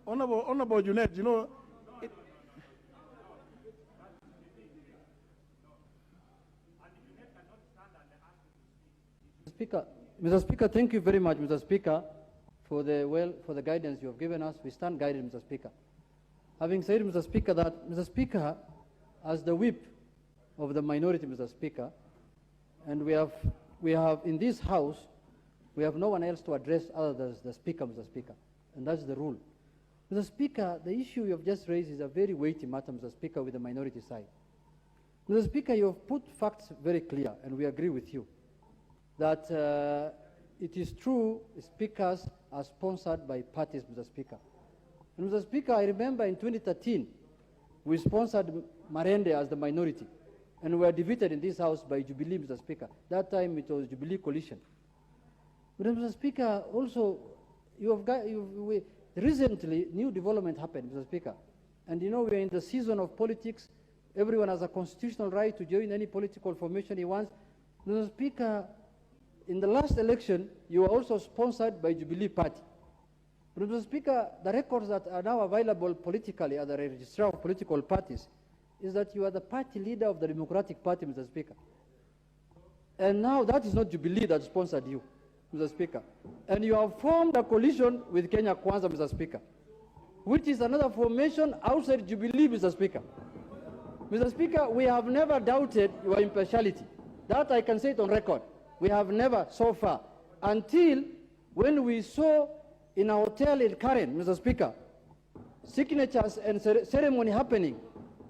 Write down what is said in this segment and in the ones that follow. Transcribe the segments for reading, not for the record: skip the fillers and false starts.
Honorable Junet, you know, Mr. Speaker, thank you very much, Mr. Speaker, for the guidance you have given us. We stand guided, Mr. Speaker. Having said, Mr. Speaker, that Mr. Speaker, as the whip of the minority, Mr. Speaker, and we have in this House, we have no one else to address other than the Speaker, Mr. Speaker, and that's the rule. Mr. Speaker, the issue you have just raised is a very weighty matter, Mr. Speaker, with the minority side. Mr. Speaker, you have put facts very clear, and we agree with you, that it is true speakers are sponsored by parties, Mr. Speaker. And Mr. Speaker, I remember in 2013, we sponsored Marende as the minority, and we were defeated in this House by Jubilee, Mr. Speaker. That time it was Jubilee coalition. But Mr. Speaker, also, recently, new development happened, Mr. Speaker. And you know, we are in the season of politics. Everyone has a constitutional right to join any political formation he wants. Mr. Speaker, in the last election, you were also sponsored by Jubilee Party. But Mr. Speaker, the records that are now available politically at the registrar of political parties is that you are the party leader of the Democratic Party, Mr. Speaker. And now that is not Jubilee that sponsored you, Mr. Speaker. And you have formed a coalition with Kenya Kwanza, Mr. Speaker, which is another formation outside Jubilee, Mr. Speaker. Mr. Speaker, we have never doubted your impartiality. That I can say it on record. We have never so far, until when we saw in a hotel in Karen, Mr. Speaker, signatures and ceremony happening,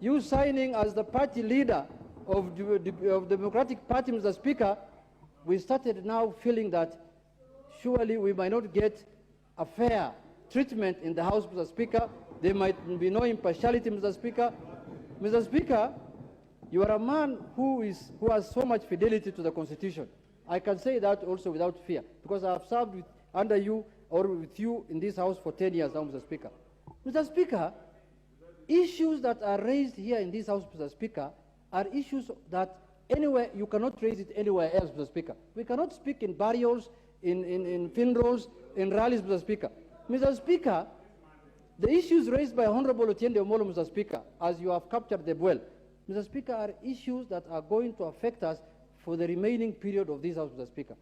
you signing as the party leader of the Democratic Party, Mr. Speaker, we started now feeling that surely we might not get a fair treatment in the House, Mr. Speaker. There might be no impartiality, Mr. Speaker. Mr. Speaker, you are a man who has so much fidelity to the Constitution. I can say that also without fear, because I have served under you or with you in this House for 10 years now, Mr. Speaker. Mr. Speaker, issues that are raised here in this House, Mr. Speaker, are issues that anywhere, you cannot raise it anywhere else, Mr. Speaker. We cannot speak in burials, in funerals, in rallies, Mr. Speaker. Mr. Speaker, the issues raised by Honorable Otiende Omolo, Mr. Speaker, as you have captured them well, Mr. Speaker, are issues that are going to affect us for the remaining period of this House, Mr. Speaker.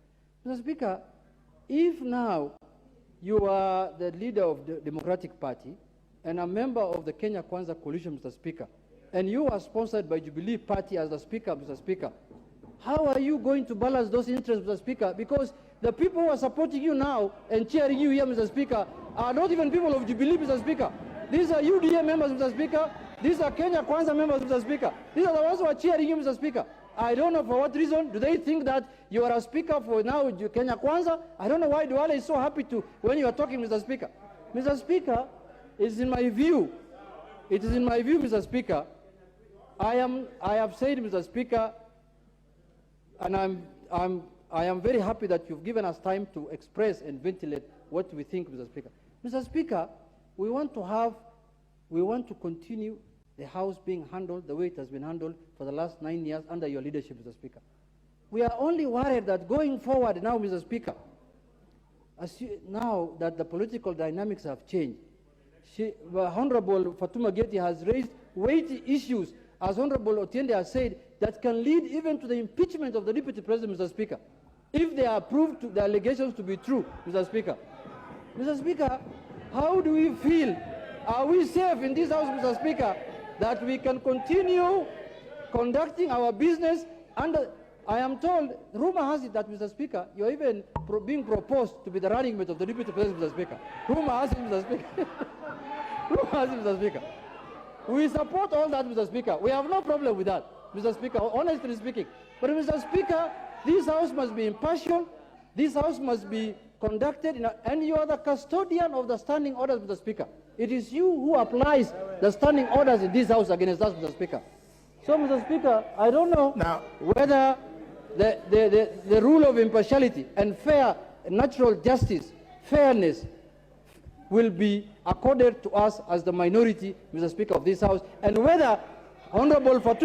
Mr. Speaker, if now you are the leader of the Democratic Party and a member of the Kenya Kwanza coalition, Mr. Speaker, and you are sponsored by Jubilee Party as the Speaker, Mr. Speaker, how are you going to balance those interests, Mr. Speaker? Because the people who are supporting you now and cheering you here, Mr. Speaker, are not even people of Jubilee, Mr. Speaker. These are UDA members, Mr. Speaker. These are Kenya Kwanza members, Mr. Speaker. These are the ones who are cheering you, Mr. Speaker. I don't know for what reason. Do they think that you are a speaker for now Kenya Kwanza? I don't know why Duale is so happy to when you are talking, Mr. Speaker. Mr. Speaker, it is in my view, Mr. Speaker, I have said, Mr. Speaker, and I am very happy that you've given us time to express and ventilate what we think, Mr. Speaker. Mr. Speaker, we want to continue the House being handled the way it has been handled for the last 9 years under your leadership, Mr. Speaker. We are only worried that going forward now, Mr. Speaker, now that the political dynamics have changed, Honorable Fatuma Geti has raised weighty issues, as Honorable Otiende has said, that can lead even to the impeachment of the Deputy President, Mr. Speaker, if they are proved the allegations to be true, Mr. Speaker. Mr. Speaker, how do we feel? Are we safe in this House, Mr. Speaker, that we can continue conducting our business under, I am told, rumor has it that, Mr. Speaker, you're even being proposed to be the running mate of the Deputy President, Mr. Speaker. Rumor has it, Mr. Speaker. Rumor has it, Mr. Speaker. We support all that, Mr. Speaker. We have no problem with that, Mr. Speaker, honestly speaking. But, Mr. Speaker, this House must be impartial. This House must be conducted, and you are the custodian of the standing orders, Mr. Speaker. It is you who applies the standing orders in this House against us, Mr. Speaker. So, Mr. Speaker, I don't know now whether the rule of impartiality and fair, natural justice, fairness will be accorded to us as the minority, Mr. Speaker, of this House, and whether Honorable Fatuma